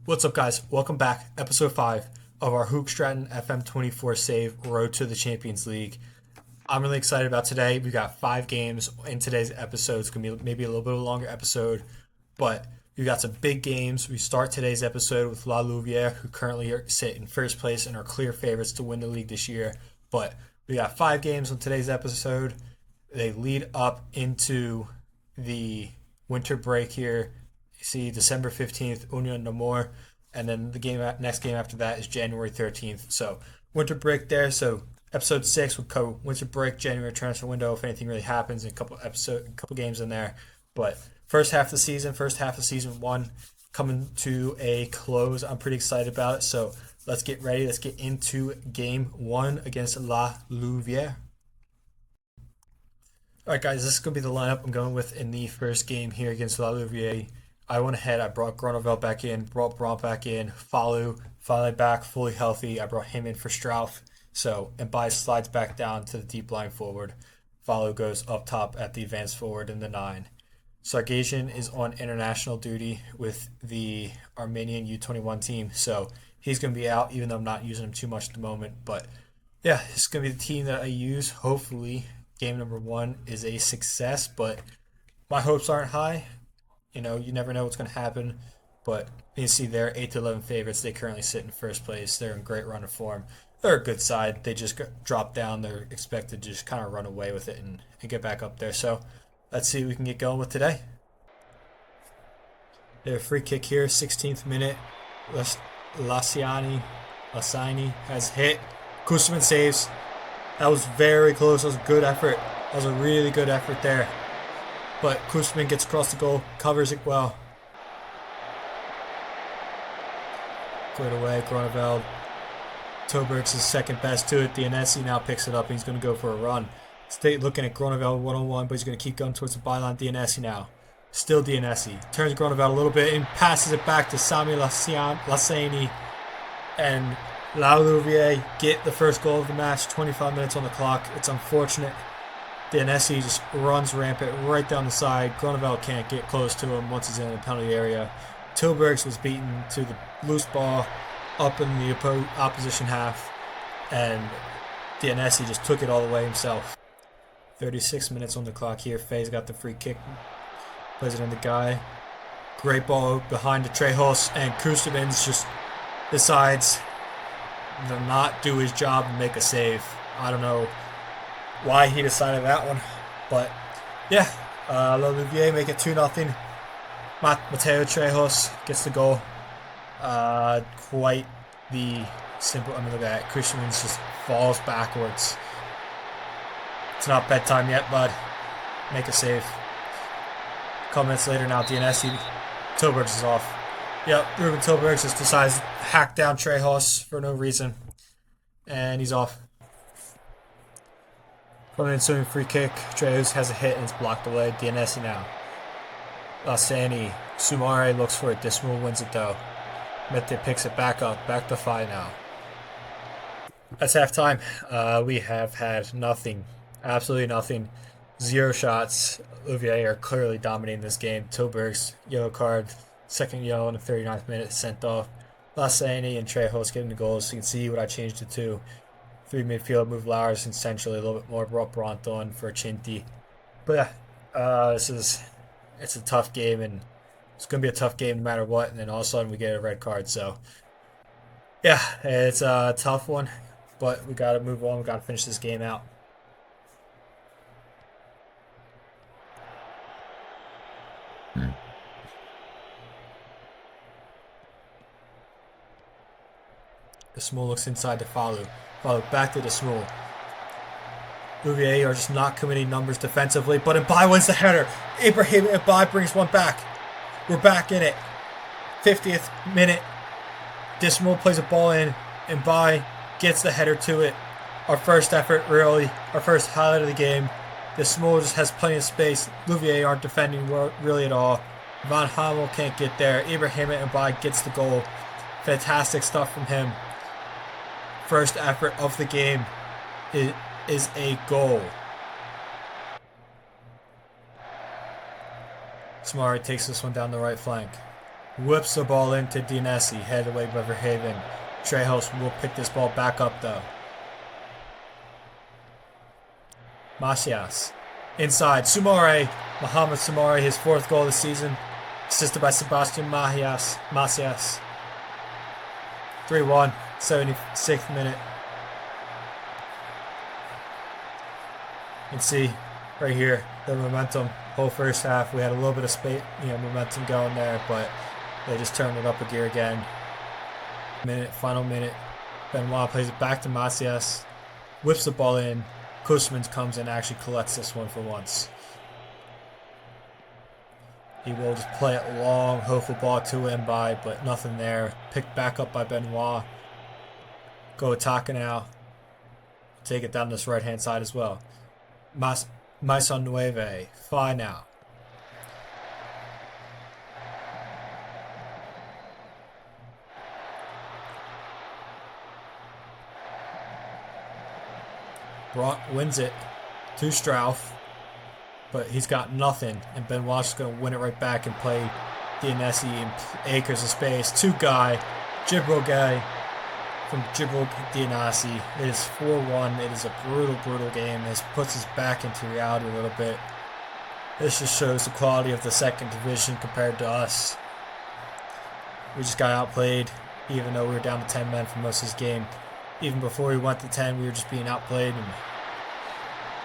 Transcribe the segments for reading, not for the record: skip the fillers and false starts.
What's up, guys? Welcome back. Episode 5 of our Hoogstraten FM24 save Road to the Champions League. I'm really excited about today. We've got 5 games in today's episode. It's going to be maybe a little bit of a longer episode, but we've got some big games. We start today's episode with La Louvière, who currently sit in first place and are clear favorites to win the league this year. But we got 5 games on today's episode. They lead up into the winter break here. You see December 15th, Union Namur, and then the next game after that is January 13th. So winter break there. So episode 6 would cover winter break, January transfer window, if anything really happens, in a couple games in there. But first half of season 1 coming to a close. I'm pretty excited about it. So let's get ready. Let's get into game 1 against La Louvière. All right, guys, this is going to be the lineup I'm going with in the first game here against La Louvière. I went ahead, I brought Groeneveld back in, brought Brandt back in, Falu finally back, fully healthy. I brought him in for Strauff. So, and Bai slides back down to the deep line forward. Falu goes up top at the advanced forward in the 9. Sargasian is on international duty with the Armenian U21 team, so he's going to be out, even though I'm not using him too much at the moment. But yeah, it's going to be the team that I use. Hopefully, game number 1 is a success, but my hopes aren't high. You know, you never know what's going to happen. But you see they're 8-11 favorites. They currently sit in first place. They're in great run of form. They're a good side. They just dropped down. They're expected to just kind of run away with it and get back up there. So let's see what we can get going with today. Their free kick here, 16th minute. Lassiani has hit. Kusterman saves. That was very close. That was a good effort. That was a really good effort there. But Kusterman gets across the goal, covers it well. Cleared away, Groeneveld. Tobergs is second best to it. Dienesi now picks it up and he's going to go for a run. Stay looking at Groeneveld one-on-one, but he's going to keep going towards the byline. Dienesi now. Still Dienesi. Turns Groeneveld a little bit and passes it back to Sami Lassani. And La Louvière get the first goal of the match. 25 minutes on the clock. It's unfortunate. Dienesi just runs rampant right down the side. Groeneveld can't get close to him once he's in the penalty area. Tilburgs was beaten to the loose ball up in the opposition half, and Dienesi just took it all the way himself. 36 minutes on the clock here. Faye's got the free kick. Plays it in the guy. Great ball behind the Trejos, and Kusterman just decides to not do his job and make a save. I don't know why he decided that one, but yeah, La Louvière make it 2-0. Mateo Trejos gets the goal. Quite the simple. I mean, look at that. Christian just falls backwards. It's not bedtime yet, bud. Make a save. A couple minutes later now, Dienesi. Tilburgs is off. Yep, Ruben Tilburgs just decides to hack down Trejos for no reason, and he's off. From an ensuing free kick, Trejos has a hit and it's blocked away. Dienesi now. Lassani. Sumare looks for it. Dismal wins it though. Mete picks it back up. Back to 5 now. That's halftime. We have had nothing. Absolutely nothing. 0 shots. Louvière are clearly dominating this game. Tilburgs, yellow card. Second yellow in the 39th minute. Sent off. Lassani and Trejos getting the goals. So you can see what I changed it to. 3 midfield, move Lowers and centrally a little bit more. Brought Brandt on for Chinti. But yeah, it's a tough game, and it's going to be a tough game no matter what. And then all of a sudden we get a red card. So yeah, it's a tough one, but we got to move on. We got to finish this game out. The Small looks inside to Falu. Falu back to the Small. Louvière are just not committing numbers defensively, but Mbai wins the header. Ibrahim Mbai brings one back. We're back in it. 50th minute. Dismal plays a ball in. Mbai gets the header to it. Our first effort, really. Our first highlight of the game. Dismal just has plenty of space. Louvière aren't defending really at all. Van Hamel can't get there. Ibrahim Mbai gets the goal. Fantastic stuff from him. First effort of the game is a goal. Samari takes this one down the right flank. Whips the ball into Dinesi, headed away by Verhaven. Trejos will pick this ball back up though. Macias. Inside, Sumare. Mohamed Sumare, his 4th goal of the season. Assisted by Sebastian Macias. 3-1, 76th minute. You can see right here the momentum. Whole first half, we had a little bit of space, momentum going there, but they just turned it up a gear again. Final minute. Benoit plays it back to Macias, whips the ball in. Kussmans comes and actually collects this one for once. He will just play it long, hopeful ball to him by, but nothing there. Picked back up by Benoit. Go Taka now. Take it down this right hand side as well. Maison Nueve. Fine now. Brock wins it to Strauff, but he's got nothing, and Benoit's going to win it right back and play Dinesi in acres of space. 2 guy, Gibril guy from Gibril Dinesi. It is 4-1. It is a brutal, brutal game. This puts us back into reality a little bit. This just shows the quality of the 2nd division compared to us. We just got outplayed, even though we were down to 10 men for most of this game. Even before we went to 10, we were just being outplayed and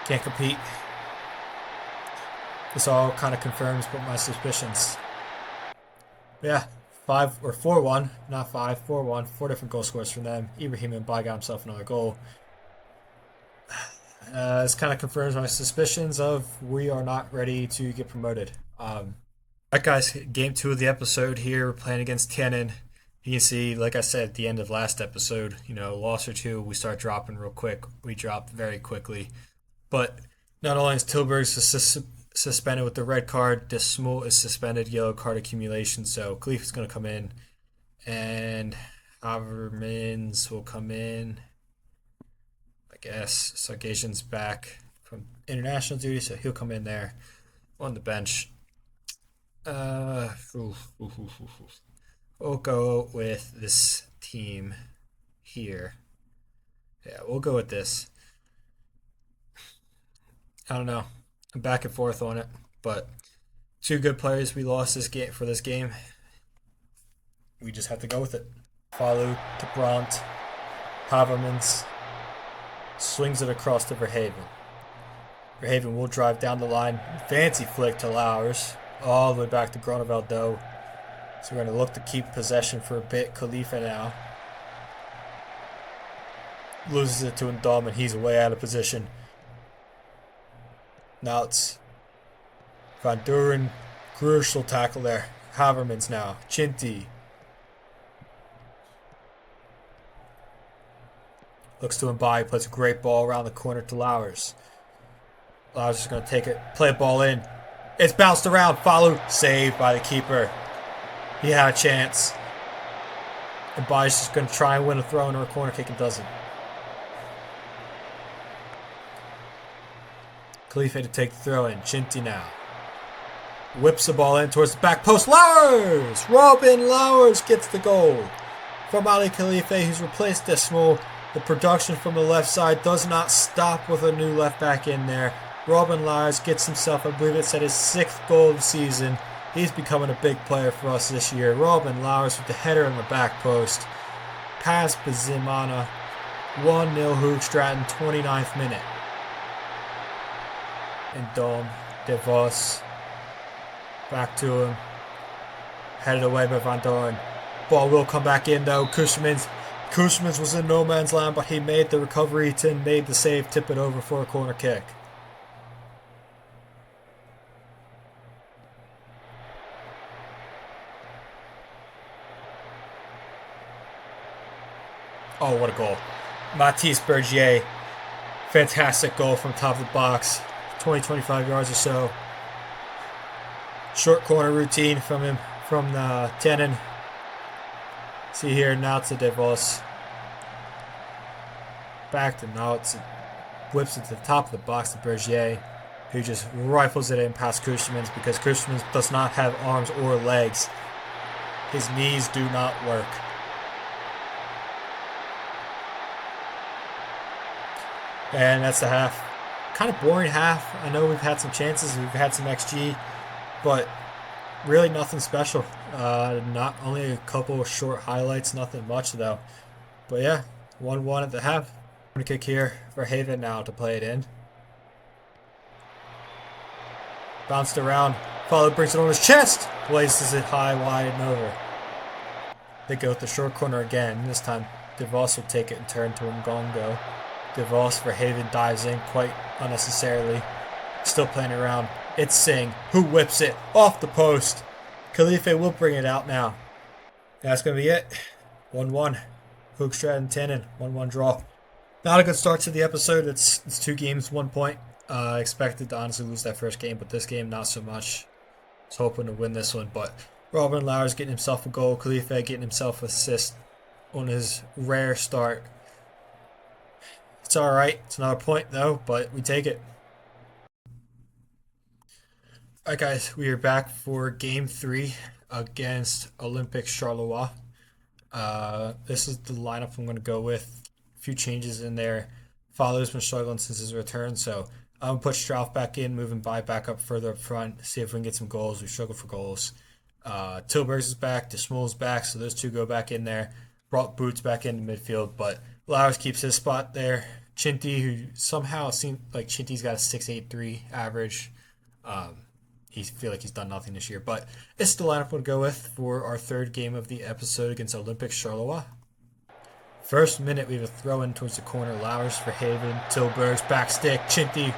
can't compete. This all kind of confirms my suspicions. But yeah, 4-1, not 5, 4-1. 4 different goal scores from them. Ibrahim and Bai got himself another goal. This kind of confirms my suspicions of we are not ready to get promoted. Alright guys, game 2 of the episode here. We're playing against Tienen. You can see, like I said at the end of last episode, loss or 2, we start dropping real quick. We drop very quickly. But not only is Tilburg suspended with the red card, Desmul is suspended, yellow card accumulation. So Khalif is going to come in, and Havermans will come in, I guess. Sargasian's back from international duty, so he'll come in there on the bench. We'll go with this team here. Yeah, we'll go with this. I don't know. I'm back and forth on it, but 2 good players we lost this game for this game. We just have to go with it. Falu to Brandt. Havermans swings it across to Verhaven. Verhaven will drive down the line. Fancy flick to Lowers. All the way back to Groeneveld though. So we're going to look to keep possession for a bit. Khalifa now loses it to Ndom, and he's way out of position. Now it's Van Duren. Crucial tackle there. Havermans now. Chinty. Looks to Mbai. Puts a great ball around the corner to Lowers. Lowers is going to take it. Play a ball in. It's bounced around. Falu. Saved by the keeper. He had a chance. And Mbai's just going to try and win a throw in or a corner kick and doesn't. Khalifa to take the throw in. Chinty now. Whips the ball in towards the back post. Lowers! Robin Lowers gets the goal. From Ali Khalifa, who's replaced Desmul. The production from the left side does not stop with a new left back in there. Robin Lowers gets himself, I believe it's at his 6th goal of the season. He's becoming a big player for us this year. Robin Lowers with the header in the back post. Pass Bazimana. 1-0 Hoogstraten, 29th minute. And Dom, De Vos. Back to him. Headed away by Van Doren. Ball will come back in though. Kushmans was in no man's land, but he made the recovery to made the save, tip it over for a corner kick. Oh, what a goal. Mathis Bergier. Fantastic goal from top of the box. 20-25 yards or so. Short corner routine from him, from the Tienen. See here, now to De Vos. Back to Nautz. Whips it to the top of the box to Bergier, who just rifles it in past Kushmans because Kushmans does not have arms or legs. His knees do not work. And that's the half. Kind of boring half. I know we've had some chances, we've had some XG, but really nothing special. Not only a couple of short highlights, nothing much though. But yeah, 1-1 at the half. Corner kick here for Haven now to play it in. Bounced around. Follow brings it on his chest. Places it high, wide, and over. They go with the short corner again. This time, DeVos will take it and turn to Ngongo. DeVos for Haven dives in quite unnecessarily. Still playing around. It's Singh who whips it off the post. Khalife will bring it out now. That's going to be it. 1-1. Hoogstraten 10 1-1 draw. Not a good start to the episode. It's 2 games, 1 point. Expected to honestly lose that first game, but this game not so much. I was hoping to win this one, but Robin Lowers getting himself a goal. Khalife getting himself an assist on his rare start. It's alright. It's another point though, but we take it. Alright guys, we are back for game 3 against Olympic Charleroi. This is the lineup I'm going to go with. A few changes in there. Fowler's been struggling since his return, so I'm going to put Strauff back in, moving by back up further up front, see if we can get some goals. We struggle for goals. Tilburg's is back, DeSmol's back, so those two go back in there. Brought Boots back into midfield, but Lowers keeps his spot there. Chinty, who somehow seems like Chinty's got a 6.83 average. He feel like he's done nothing this year, but it's the lineup we'll go with for our third game of the episode against Olympic Charleroi. First minute, we have a throw in towards the corner. Lowers for Haven. Tilburg's back stick. Chinty.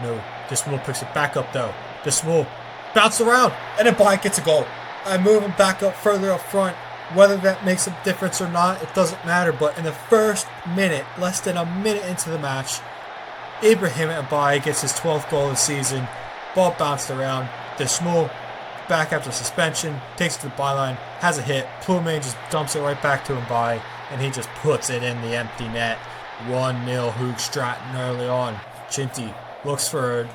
No. DeSmol picks it back up though. DeSmol bounced around and then Bryant gets a goal. I move him back up further up front. Whether that makes a difference or not, it doesn't matter. But in the first minute, less than a minute into the match, Ibrahim Abai gets his 12th goal of the season. Ball bounced around. DeSmol back after suspension, takes it to the byline, has a hit. Plumane just dumps it right back to Abai, and he just puts it in the empty net. 1-0 Hoogstraten early on. Chinty looks for a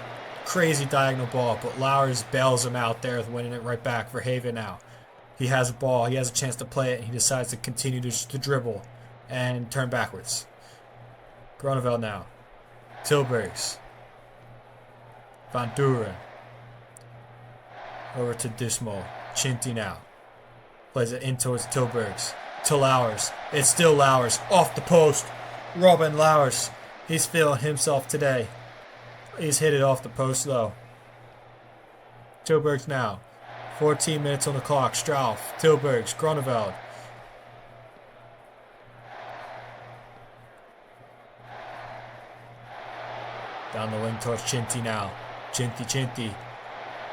crazy diagonal ball, but Lowers bails him out there with winning it right back for Haven now. He has a ball, he has a chance to play it, and he decides to continue to dribble and turn backwards. Groeneveld now. Tilburgs. Van Duren. Over to DeSmol. Chinty now. Plays it in towards Tilburgs. To Lowers. It's still Lowers. Off the post. Robin Lowers. He's feeling himself today. He's hit it off the post though. Tilburgs now. 14 minutes on the clock. Strauff. Tilburgs. Groeneveld. Down the wing towards Chinty now. Chinty.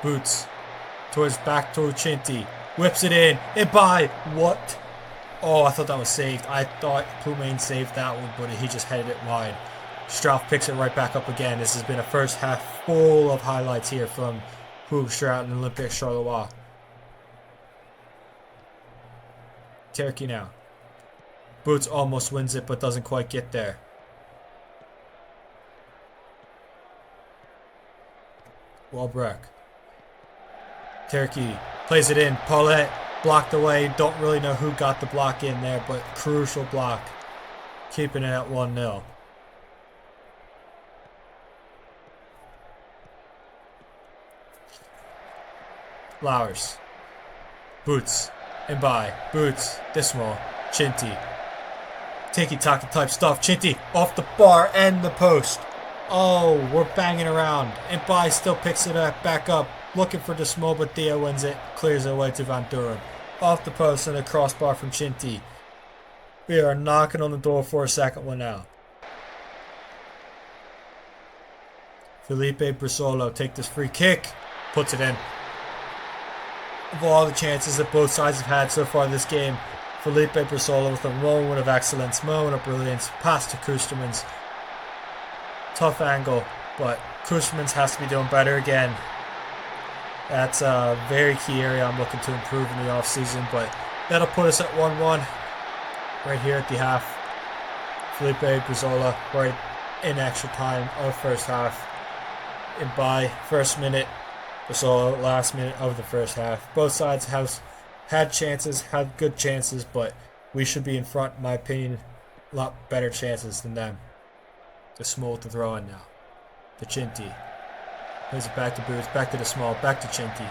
Boots. Back towards Chinty. Whips it in. Ibai. What? Oh, I thought that was saved. I thought Plumane saved that one, but he just headed it wide. Strauff picks it right back up again. This has been a first half full of highlights here from Hoogstraten and Olympic Charleroi. Turkey now. Boots almost wins it, but doesn't quite get there. Walbrook. Turkey plays it in. Paulette blocked away. Don't really know who got the block in there, but crucial block. Keeping it at 1-0. Lowers. Boots. Mbai. Boots. DeSmol. Chinty. Tiki-taka type stuff. Chinty off the bar and the post. Oh, we're banging around. Mbai still picks it up, back up. Looking for DeSmol, but Theo wins it. Clears it away to Van Duren. Off the post and a crossbar from Chinty. We are knocking on the door for a second one now. Felipe Brisolo take this free kick. Puts it in. Of all the chances that both sides have had so far this game, Felipe Brisolo with a moment of excellence, moment of brilliance. Pass to Koestermans. Tough angle, but Koestermans has to be doing better again. That's a very key area I'm looking to improve in the offseason, but that'll put us at 1-1 right here at the half. Felipe Brizola right in extra time of first half. By first minute, Brizola last minute of the first half. Both sides have Had chances, had good chances, but we should be in front, in my opinion. A lot better chances than them. The small to throw in now. The Chinty. Plays it back to Boots, back to the small, back to Chinty.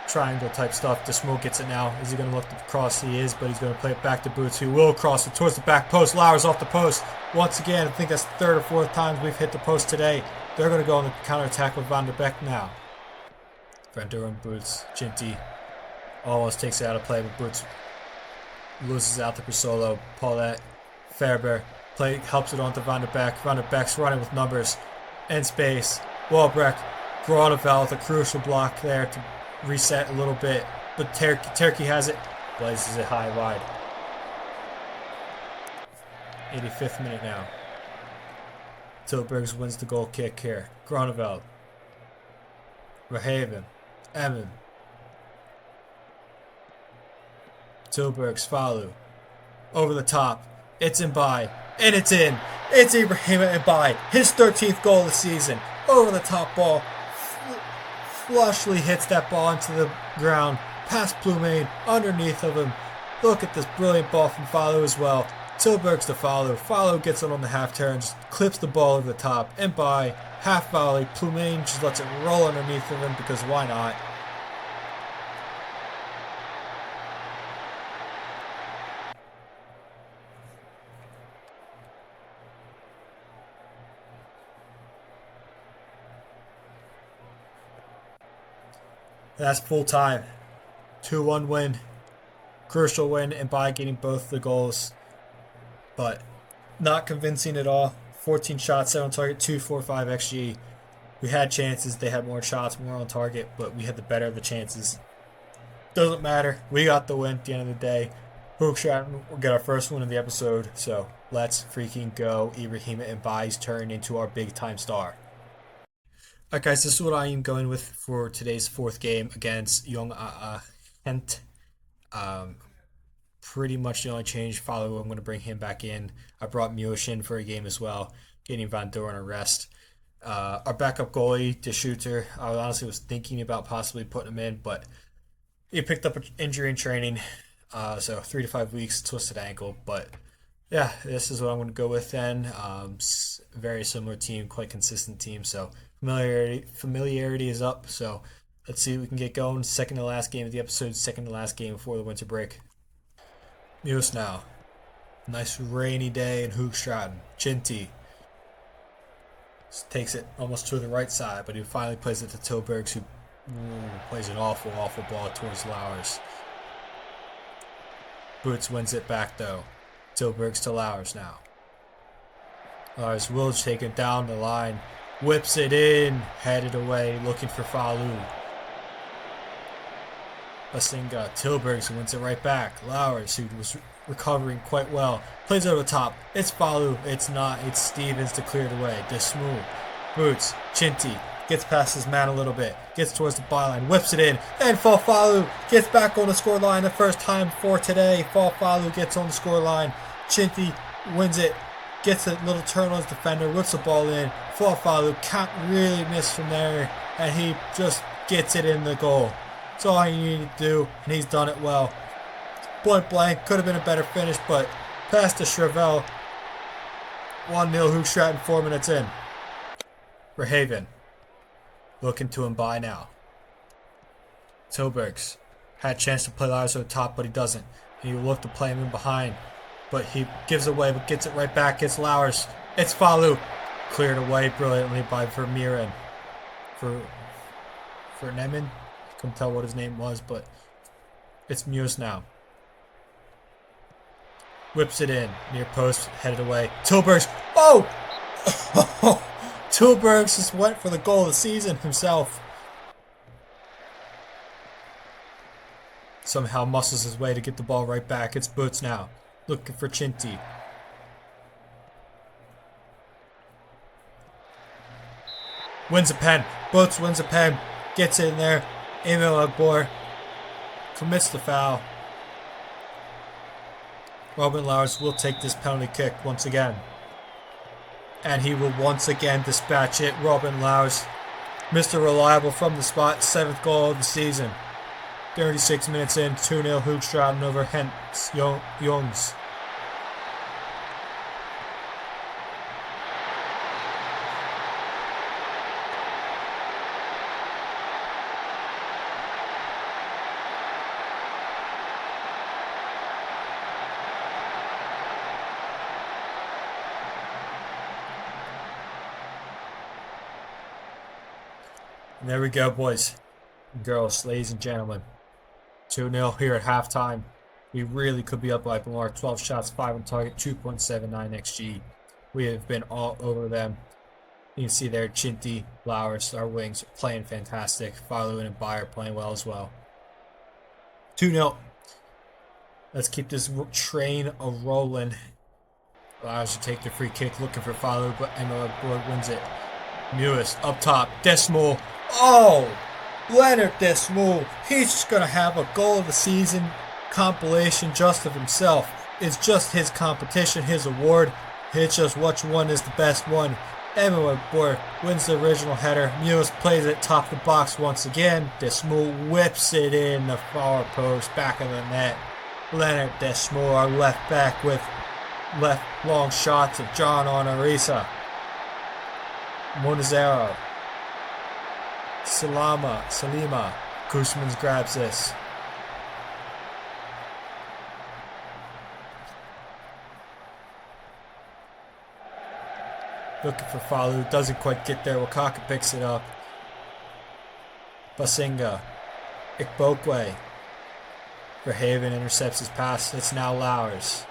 Triangle type stuff. The small gets it now. Is he going to look to cross? He is, but he's going to play it back to Boots, who will cross it towards the back post. Lowers off the post. Once again, I think that's the third or fourth time we've hit the post today. They're going to go on the counterattack with Van der Beek now. Van der Beek, Boots, Chinty. Almost takes it out of play, but Boots loses out to Persolo. Paulette, Fairbairn, helps it on to Van der Beek. Van der Beek's running with numbers and space. Walbrecht, Groeneveld with a crucial block there to reset a little bit, but Turkey has it, blazes it high wide. 85th minute now. Tilburgs wins the goal kick here. Groeneveld, Verhaven, Emmen, Tilburgs, Falu, over the top. It's Mbai, and it's in. It's Ibrahima Mbai, his 13th goal of the season. Over the top ball, flushly hits that ball into the ground, past Plumain, underneath of him. Look at this brilliant ball from Falu as well. Tilburg's to Falu. Falu gets it on the half turn, just clips the ball over the top. Mbai, half volley. Plumain just lets it roll underneath of him because why not? That's full time. 2-1 win. Crucial win, and by getting both the goals. But not convincing at all. 14 shots, 7 on target, 2.45 XG. We had chances. They had more shots, more on target, but we had the better of the chances. Doesn't matter. We got the win at the end of the day. Hoogstraten will get our first win of the episode. So let's freaking go. Ibrahima and Bai's turn into our big time star. Alright guys, this is what I am going with for today's fourth game against Young Hent. Pretty much the only change. I'm going to bring him back in. I brought Miosh in for a game as well, getting Van Doorn a rest. Our backup goalie, De Shooter, I honestly was thinking about possibly putting him in, but he picked up an injury in training, so 3 to 5 weeks, twisted ankle. But yeah, this is what I'm going to go with then. Very similar team, quite consistent team, so familiarity is up. So let's see if we can get going. Second to last game of the episode, second to last game before the winter break. Muse now. Nice rainy day in Hoogstraten. Chinty takes it almost to the right side, but he finally plays it to Tilburgs, who plays an awful ball towards Lowers. Boots wins it back though. Tilburgs to Lowers now. Lowers will take it down the line. Whips it in. Headed away. Looking for Falu. Basinga. Tilburgs wins it right back. Lowers, who was recovering quite well, plays it over the top. It's Falu. It's not. It's Stevens to clear it away. De Smooth. Boots. Chinty. Gets past his man a little bit. Gets towards the byline. Whips it in. And Falu gets back on the scoreline the first time for today. Falu gets on the scoreline. Chinty wins it. Gets a little turn on his defender. Whips the ball in. Falu can't really miss from there. And he just gets it in the goal. That's all he needed to do. And he's done it well. Point blank. Could have been a better finish, but pass to Chevelle. 1-0 Hoogstraten 4 minutes in. Verhaven. Looking to him by now. Tilburgs had a chance to play Lowers over the top, but he doesn't. He will look to play him in behind, but he gives away, but gets it right back. It's Lowers. It's Falu. Cleared away brilliantly by Vermeeren. For Nemen. Couldn't tell what his name was, but it's Muse now. Whips it in. Near post. Headed away. Tilburgs. Oh! Tilburgs just went for the goal of the season himself. Somehow muscles his way to get the ball right back. It's Boots now. Looking for Chinty. Wins a pen. Boots wins a pen. Gets in there. Emil Agbor commits the foul. Robin Lowers will take this penalty kick once again. And he will once again dispatch it. Robin Lowers, Mr. Reliable from the spot, 7th goal of the season. 36 minutes in, 2-0 Hoogstraten over Hents Jongs. And there we go, boys and girls, ladies and gentlemen. 2-0 here at halftime. We really could be up by more. 12 shots, 5 on target, 2.79 XG. We have been all over them. You can see there, Chinty, Flowers, our wings are playing fantastic. Farley and Bayer playing well as well. 2-0. Let's keep this train a-rolling. Flowers to take the free kick, looking for Farley, but Emma Borg wins it. Newest up top, Desmo. Oh! Leonard Desmo. He's just going to have a goal of the season compilation just of himself. It's just his competition, his award. It's just which one is the best one. Emma Borg wins the original header. Newest plays it top the box once again. Desmo whips it in the far post, back of the net. Leonard Desmo, our left back, with left long shots of John Onorisa. Monazero. Salima. Koosmans grabs this. Looking for Falu. Doesn't quite get there. Wakaka picks it up. Basinga. Ikbokwe. Verhaven intercepts his pass. It's now Lowers.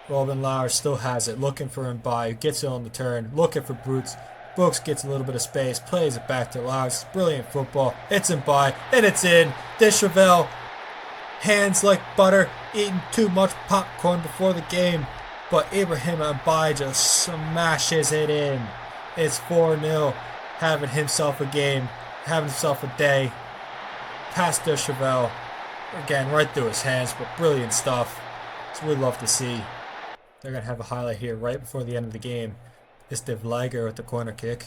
Robin Lowers still has it. Looking for Mbai. Gets it on the turn. Looking for Brutes. Brooks gets a little bit of space. Plays it back to Lowers. Brilliant football. It's Mbai. And it's in. Deschavelle. Hands like butter. Eating too much popcorn before the game. But Ibrahim Mbai just smashes it in. It's 4-0. Having himself a game. Having himself a day. Past Deschavelle. Again, right through his hands. But brilliant stuff. So we'd love to see. They're going to have a highlight here right before the end of the game. It's De Vliger with the corner kick.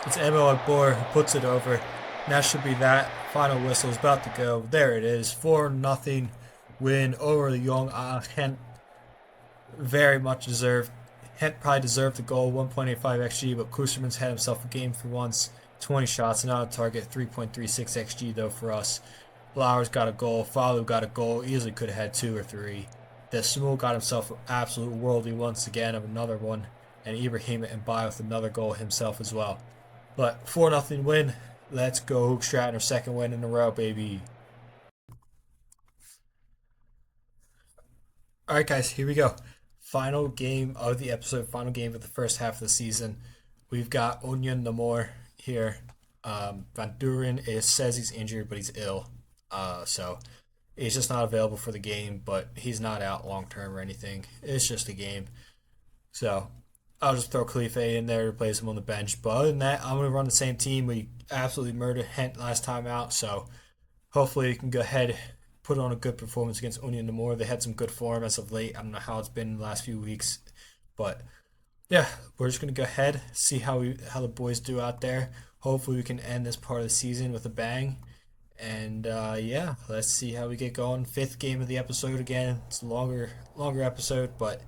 It's Emil Agbor who puts it over. And that should be that. Final whistle is about to go. There it is. 4-0 win over the Young Gent. Very much deserved. Gent probably deserved the goal. 1.85 XG, but Kusterman's had himself a game for once. 20 shots, not on target. 3.36 XG though for us. Flowers got a goal. Falu got a goal. Easily could have had 2 or 3. Desmo got himself an absolute worldie once again of another one. And Ibrahim Mbai with another goal himself as well. But 4-0 win. Let's go Hoogstraten, our second win in a row, baby. Alright guys, here we go. Final game of the episode. Final game of the first half of the season. We've got Onion Namor here. Van Duren says he's injured, but he's ill. So he's just not available for the game, but he's not out long term or anything. It's just a game. So I'll just throw Khalifa in there to replace him on the bench. But other than that, I'm going to run the same team. We absolutely murdered Hent last time out. So hopefully we can go ahead, put on a good performance against Onion Namor. They had some good form as of late. I don't know how it's been in the last few weeks. But yeah, we're just going to go ahead, see how the boys do out there. Hopefully we can end this part of the season with a bang. And yeah, let's see how we get going. 5th game of the episode again. It's a longer episode, but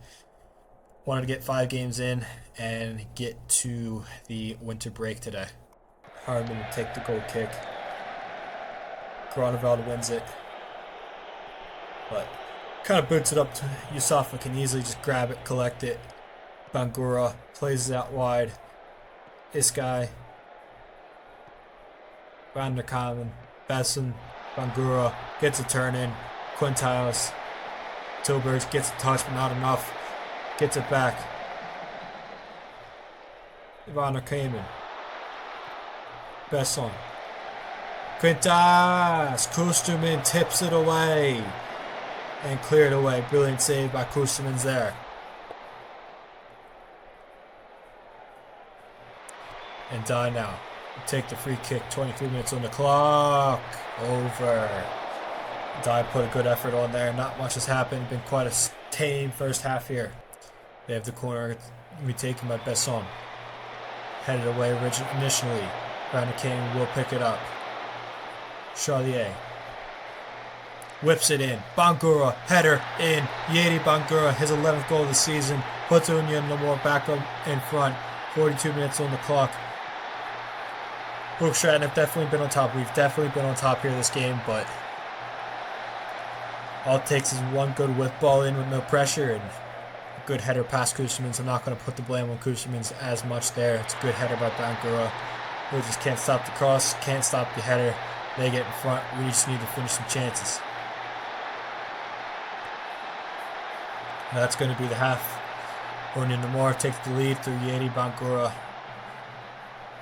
wanted to get 5 games in and get to the winter break today. Hardman will take the goal kick. Groneveld wins it. But kind of boots it up to Yusufa, can easily just grab it, collect it. Bangura plays it out wide. This guy. Van der Kamen. Besson. Bangura gets a turn in. Quintiles. Tilburg gets a touch, but not enough. Gets it back. Van der Kamen. Besson. Quintas. Kusterman tips it away. And cleared away. Brilliant save by Kusterman's there. And die now. Take the free kick. 23 minutes on the clock. Over. Die put a good effort on there. Not much has happened. Been quite a tame first half here. They have the corner. Be taken by Besson. Headed away initially. Brandon King will pick it up. Charlier whips it in. Bangura, header in. Yeti Bangura, his 11th goal of the season, puts Union no more back up in front. 42 minutes on the clock. Hoogstraten have definitely been on top. We've definitely been on top here this game, but all it takes is one good whip ball in with no pressure and a good header past Koosmans. I'm not going to put the blame on Koosmans as much there. It's a good header by Bangura. We just can't stop the cross, can't stop the header. They get in front. We just need to finish some chances. That's going to be the half. Union Namor takes the lead through Yeti Bangura.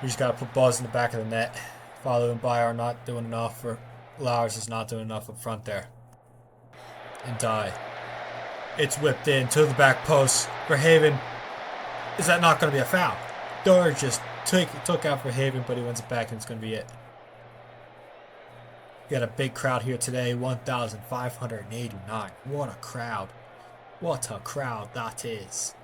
We just got to put balls in the back of the net. Following by are not doing enough, or Lowers is not doing enough up front there. And die. It's whipped in to the back post. Verhaven. Is that not going to be a foul? Dor just took out Verhaven, but he wins it back, and it's going to be it. We got a big crowd here today. 1,589. What a crowd. What a crowd that is.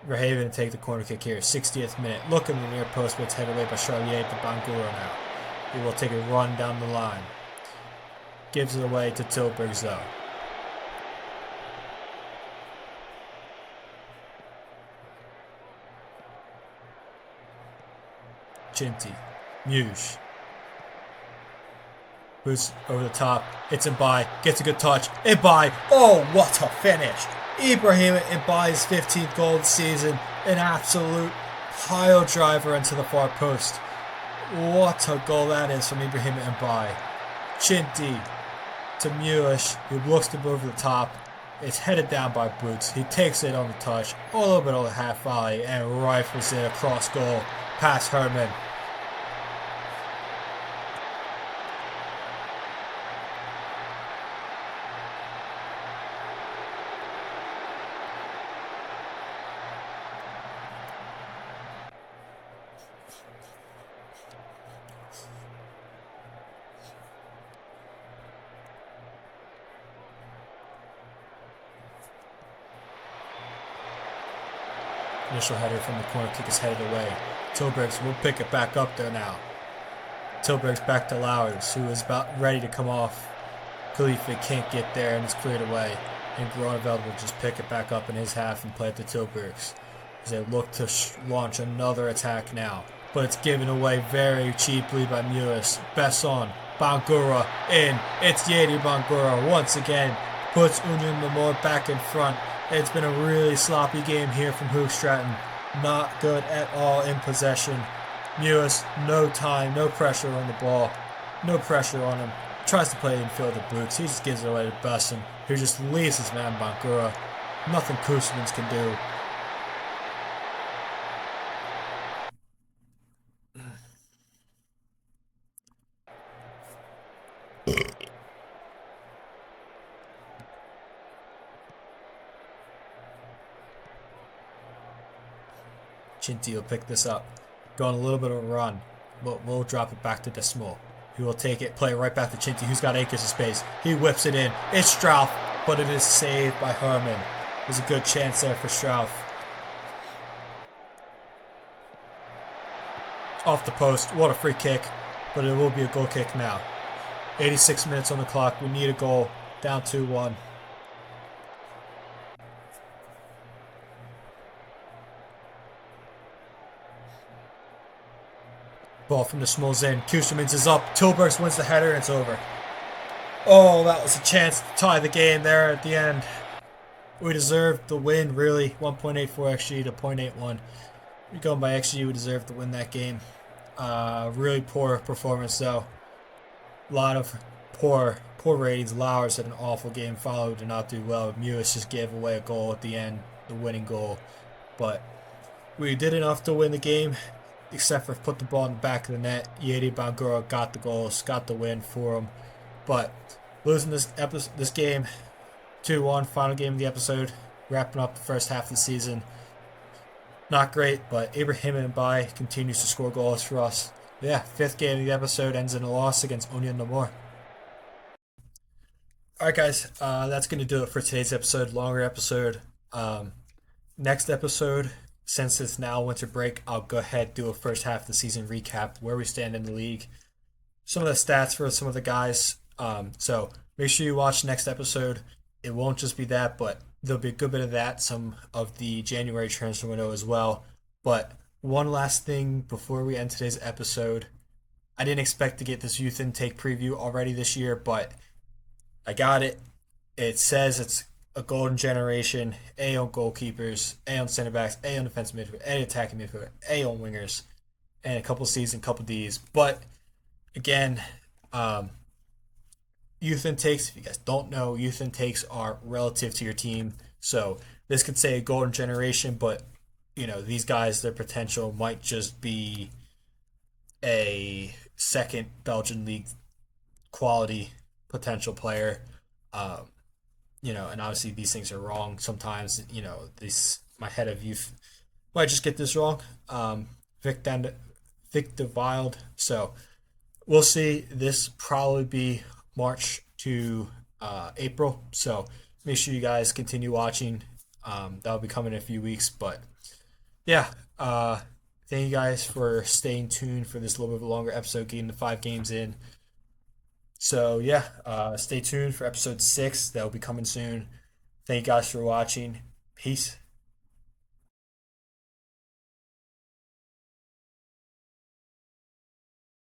Verhaven to take the corner kick here. 60th minute. Look in the near post, but it's headed away by Charlier to Bangura now. He will take a run down the line. Gives it away to Tilburgs though. Chinty. Muse. Boots over the top. Hits Mbai. Gets a good touch. Mbai. Oh, what a finish. Ibrahim Mbai's 15th goal of the season. An absolute pile driver into the far post. What a goal that is from Ibrahim Mbai. Chinty to Muish, who looks to move to the top. It's headed down by Boots. He takes it on the touch. A little bit on the half volley and rifles it across goal past Herman. Initial header from the corner kick is headed away. Tilburgs will pick it back up there now. Tilburgs back to Lowers, who is about ready to come off. Khalifa can't get there and it's cleared away. And Groeneveld will just pick it back up in his half and play it to Tilburgs as they look to launch another attack now. But it's given away very cheaply by Mewis. Besson, Bangura in. It's Yeti Bangura once again. Puts Union Namor back in front. It's been a really sloppy game here from Hoogstraten. Not good at all in possession. Mewis, no time, no pressure on the ball. No pressure on him. Tries to play infield the Boots. He just gives it away to Besson, who just leaves his man Bangura. Nothing Koosmans can do. Chinty will pick this up. Going a little bit of a run, but we'll drop it back to Desmol. He will take it, play it right back to Chinty, who's got acres of space. He whips it in. It's Strauff, but it is saved by Herman. There's a good chance there for Strauff. Off the post. What a free kick, but it will be a goal kick now. 86 minutes on the clock. We need a goal. Down 2-1. Ball from the Smalls in. Kustermans is up. Tilburgs wins the header and it's over. Oh, that was a chance to tie the game there at the end. We deserved the win, really. 1.84 XG to 0.81. We're going by XG. We deserved to win that game. Really poor performance, though. A lot of poor ratings. Lowers had an awful game. Followed did not do well. Mewis just gave away a goal at the end, the winning goal. But we did enough to win the game, except for put the ball in the back of the net. Yeti Bangura got the goals, got the win for him. But losing this game, 2-1, final game of the episode, wrapping up the first half of the season. Not great, but Ibrahim Mbai continues to score goals for us. Yeah, fifth game of the episode ends in a loss against Union Namor. Alright guys, that's going to do it for today's episode. Longer episode. Next episode, since it's now winter break, I'll go ahead do a first half of the season recap, where we stand in the league, some of the stats for some of the guys. So make sure you watch next episode. It won't just be that, but there'll be a good bit of that, some of the January transfer window as well. But one last thing before we end today's episode. I didn't expect to get this youth intake preview already this year, but I got it. It says it's a golden generation, A on goalkeepers, A on center backs, A on defensive midfield, A attacking midfield, A on wingers, and a couple C's and a couple D's. But again, um, youth intakes, if you guys don't know, youth intakes are relative to your team. So this could say a golden generation, but these guys, their potential might just be a second Belgian league quality potential player. Um, and obviously these things are wrong sometimes. These my head of youth might just get this wrong. Vic de Wild. So we'll see. This probably be March to April. So make sure you guys continue watching. That'll be coming in a few weeks. But yeah, thank you guys for staying tuned for this little bit longer episode, getting the 5 games in. So yeah, stay tuned for episode 6. That will be coming soon. Thank you guys for watching. Peace.